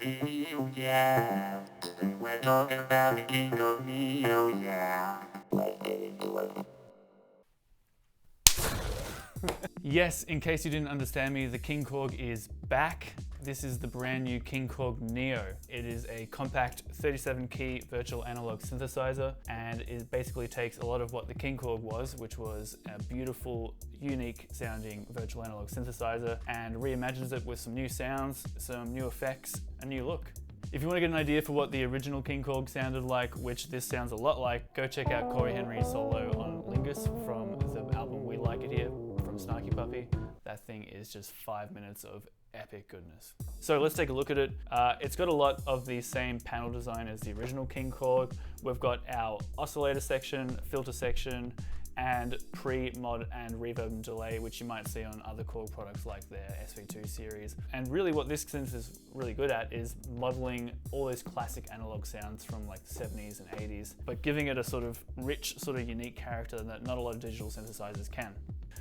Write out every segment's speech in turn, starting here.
NEO, yeah. Today we're talking about the King Korg NEO, yeah. Let's get into it. Yes, in case you didn't understand me, the King Korg is back. This is the brand new King Korg NEO. It is a compact 37-key virtual analog synthesizer, and it basically takes a lot of what the King Korg was, which was a beautiful, unique sounding virtual analog synthesizer, and reimagines it with some new sounds, some new effects, a new look. If you want to get an idea for what the original King Korg sounded like, which this sounds a lot like, go check out Corey Henry's solo on Lingus from the album We Like It Here from Snarky Puppy. That thing is just 5 minutes of epic goodness. So let's take a look at it. It's got a lot of the same panel design as the original King Korg. We've got our oscillator section, filter section, and pre-mod and reverb and delay, which you might see on other Korg products like their SV2 series. And really what this synth is really good at is modeling all those classic analog sounds from like the 70s and 80s, but giving it a sort of rich, sort of unique character that not a lot of digital synthesizers can.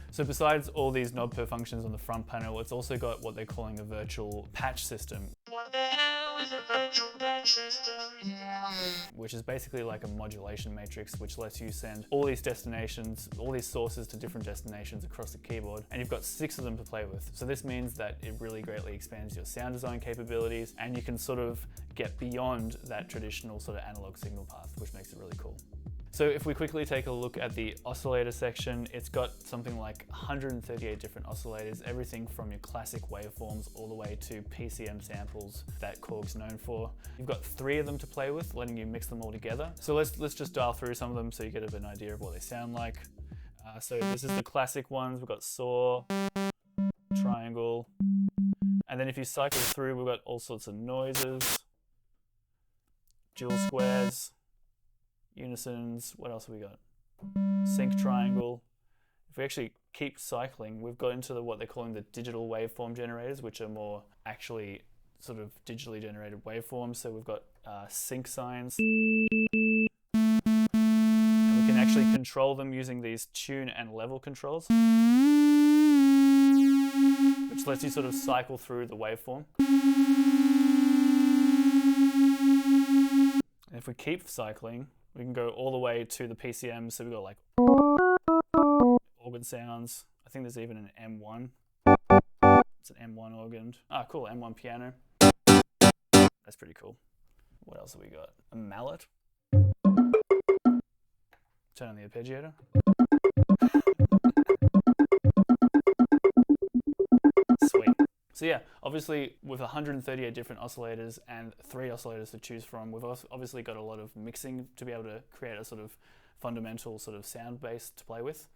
So besides all these knob per functions on the front panel, it's also got what they're calling a virtual patch system. What the hell is a virtual patch system? Yeah. Which is basically like a modulation matrix, which lets you send all these destinations, all these sources to different destinations across the keyboard, and you've got 6 of them to play with. So this means that it really greatly expands your sound design capabilities, and you can sort of get beyond that traditional sort of analog signal path, which makes it really cool. So if we quickly take a look at the oscillator section, it's got something like 138 different oscillators, everything from your classic waveforms all the way to PCM samples that Korg's known for. You've got 3 of them to play with, letting you mix them all together. So let's just dial through some of them so you get an idea of what they sound like. So this is the classic ones. We've got saw, triangle, and then if you cycle through, we've got all sorts of noises, dual squares, unisons, what else have we got? Sync triangle. If we actually keep cycling, we've got into what they're calling the digital waveform generators, which are more actually sort of digitally generated waveforms. So we've got sync signs. And we can actually control them using these tune and level controls, which lets you sort of cycle through the waveform. And if we keep cycling, we can go all the way to the PCM, so we've got like organ sounds. I think there's even an M1. It's an M1 organ. Ah, cool, M1 piano. That's pretty cool. What else have we got? A mallet. Turn on the arpeggiator. Sweet. So yeah, obviously with 138 different oscillators and 3 oscillators to choose from, we've obviously got a lot of mixing to be able to create a sort of fundamental sort of sound base to play with.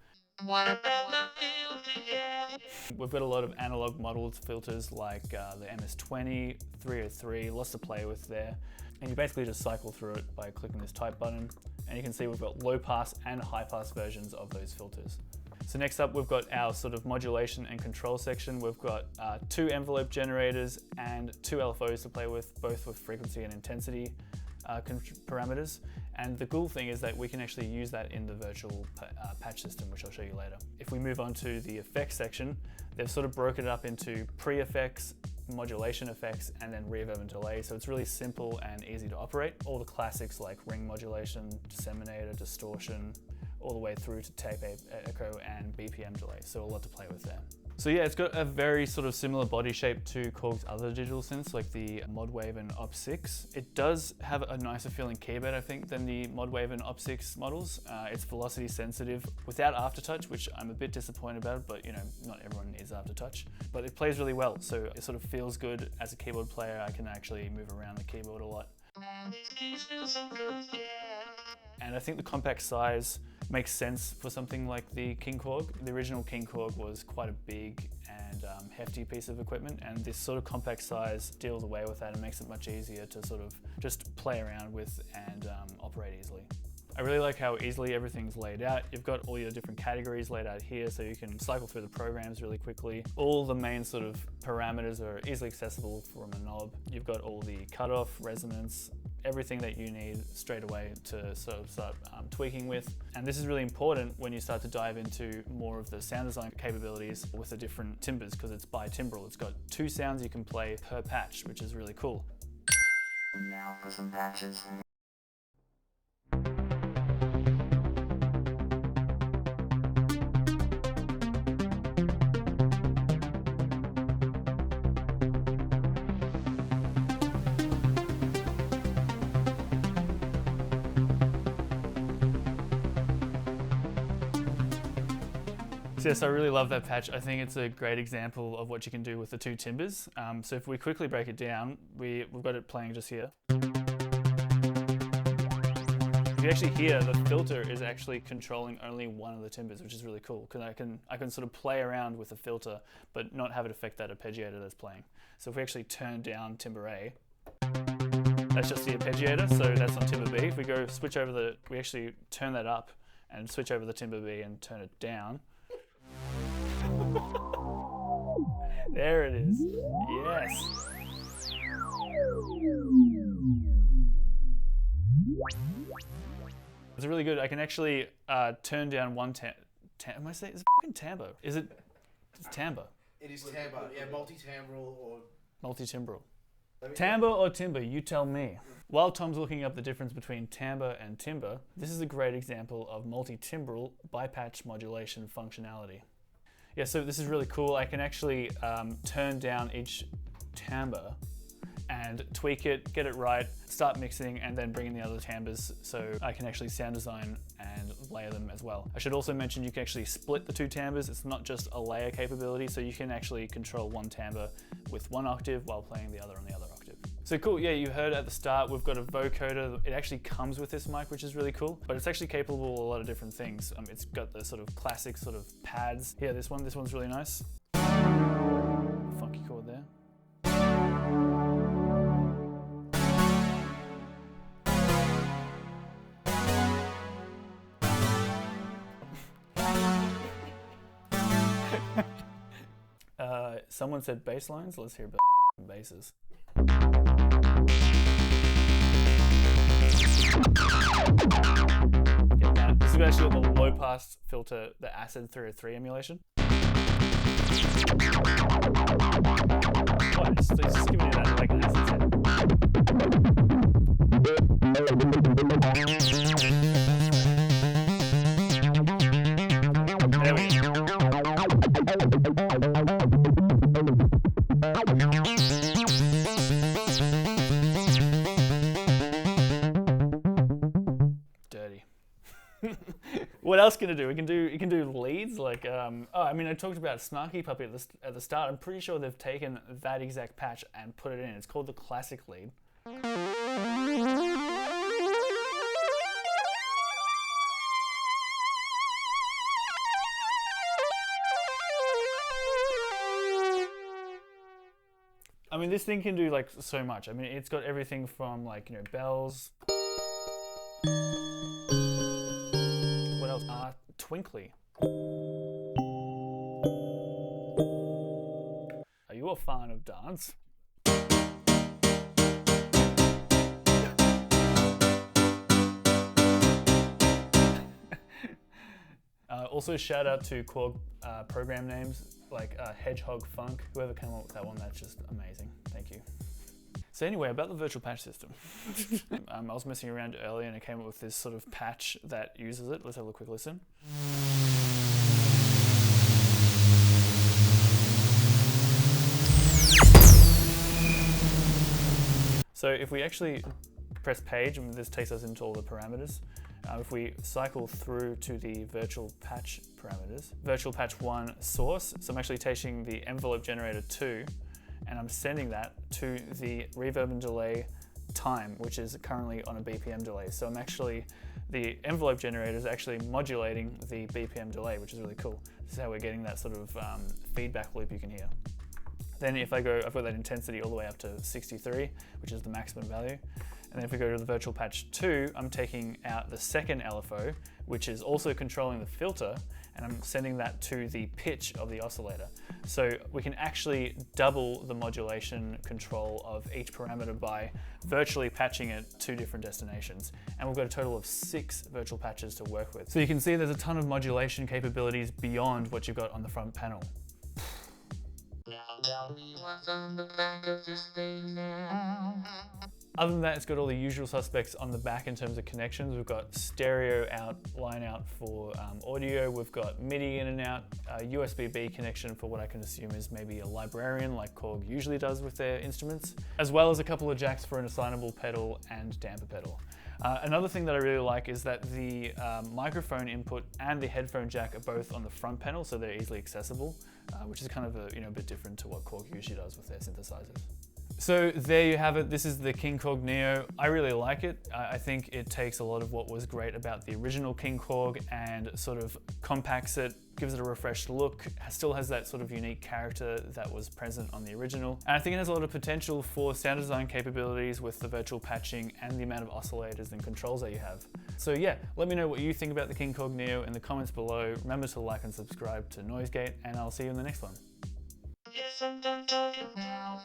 What about the filter? We've got a lot of analog modeled filters like the MS-20, 303, lots to play with there. And you basically just cycle through it by clicking this type button. And you can see we've got low pass and high pass versions of those filters. So next up, we've got our sort of modulation and control section. We've got 2 envelope generators and 2 LFOs to play with, both with frequency and intensity parameters. And the cool thing is that we can actually use that in the virtual patch system, which I'll show you later. If we move on to the effects section, they've sort of broken it up into pre-effects, modulation effects, and then reverb and delay. So it's really simple and easy to operate. All the classics like ring modulation, disseminator, distortion, all the way through to tape echo and BPM delay. So a lot to play with there. So yeah, it's got a very sort of similar body shape to Korg's other digital synths like the Modwave and Op6. It does have a nicer feeling keyboard, I think, than the Modwave and Op6 models. It's velocity sensitive without aftertouch, which I'm a bit disappointed about, but you know, not everyone needs aftertouch. But it plays really well, so it sort of feels good as a keyboard player. I can actually move around the keyboard a lot. And I think the compact size makes sense for something like the King Korg. The original King Korg was quite a big and hefty piece of equipment, and this sort of compact size deals away with that and makes it much easier to sort of just play around with and operate easily. I really like how easily everything's laid out. You've got all your different categories laid out here, so you can cycle through the programs really quickly. All the main sort of parameters are easily accessible from a knob. You've got all the cutoff, resonance, everything that you need straight away to sort of start tweaking with. And this is really important when you start to dive into more of the sound design capabilities with the different timbres, because it's bi-timbral. It's got 2 sounds you can play per patch, which is really cool. Now for some patches. So yes, I really love that patch. I think it's a great example of what you can do with the two timbres. So if we quickly break it down, we've got it playing just here. If you actually hear, the filter is actually controlling only one of the timbres, which is really cool, because I can sort of play around with the filter, but not have it affect that arpeggiator that's playing. So if we actually turn down timbre A, that's just the arpeggiator, so that's on timbre B. If we go switch over we actually turn that up and switch over the timbre B and turn it down. There it is. Yes. It's really good. I can actually turn down one am I saying? Is it fucking timbre? It's timbre. It is timbre. Yeah, multi-timbral or multi-timbral. Timbre or timbre, you tell me. While Tom's looking up the difference between timbre and timbre, this is a great example of multi-timbral bypatch modulation functionality. Yeah, so this is really cool. I can actually turn down each timbre and tweak it, get it right, start mixing, and then bring in the other timbres so I can actually sound design and layer them as well. I should also mention you can actually split the two timbres. It's not just a layer capability, so you can actually control one timbre with one octave while playing the other on the other octave. So cool, yeah, you heard at the start, we've got a vocoder. It actually comes with this mic, which is really cool, but it's actually capable of a lot of different things. It's got the sort of classic sort of pads. Yeah, this one's really nice. Funky chord there. Someone said bass lines. Let's hear about basses. Yeah, this is actually the low pass filter, the Acid 303 emulation. What? It's just giving you that like an acid set. There we go. Dirty. What else can it do? It can do leads like I mean, I talked about Snarky Puppy at the start. I'm pretty sure they've taken that exact patch and put it in. It's called the classic lead. I mean, this thing can do like so much. I mean, it's got everything from like, bells. What else? Twinkly. Are you a fan of dance? Also, shout out to KORG program names like Hedgehog Funk. Whoever came up with that one, that's just amazing. Thank you. So anyway, about the virtual patch system. I was messing around earlier and I came up with this sort of patch that uses it. Let's have a quick listen. So if we actually press page, and this takes us into all the parameters. If we cycle through to the virtual patch parameters, virtual patch 1 source, so I'm actually taking the envelope generator 2 and I'm sending that to the reverb and delay time, which is currently on a BPM delay. So the envelope generator is actually modulating the BPM delay, which is really cool. This is how we're getting that sort of feedback loop you can hear. Then if I've got that intensity all the way up to 63, which is the maximum value. And then if we go to the virtual patch 2, I'm taking out the second LFO, which is also controlling the filter, and I'm sending that to the pitch of the oscillator. So we can actually double the modulation control of each parameter by virtually patching it to different destinations. And we've got a total of 6 virtual patches to work with. So you can see there's a ton of modulation capabilities beyond what you've got on the front panel. Other than that, it's got all the usual suspects on the back in terms of connections. We've got stereo line out for audio. We've got MIDI in and out, USB-B connection for what I can assume is maybe a librarian like Korg usually does with their instruments, as well as a couple of jacks for an assignable pedal and damper pedal. Another thing that I really like is that the microphone input and the headphone jack are both on the front panel, so they're easily accessible, which is kind of a bit different to what Korg usually does with their synthesizers. So there you have it. This is the King Korg NEO. I really like it. I think it takes a lot of what was great about the original King Korg and sort of compacts it, gives it a refreshed look, still has that sort of unique character that was present on the original. And I think it has a lot of potential for sound design capabilities with the virtual patching and the amount of oscillators and controls that you have. So yeah, let me know what you think about the King Korg NEO in the comments below. Remember to like and subscribe to NoiseGate, and I'll see you in the next one. Yes, I'm done talking now.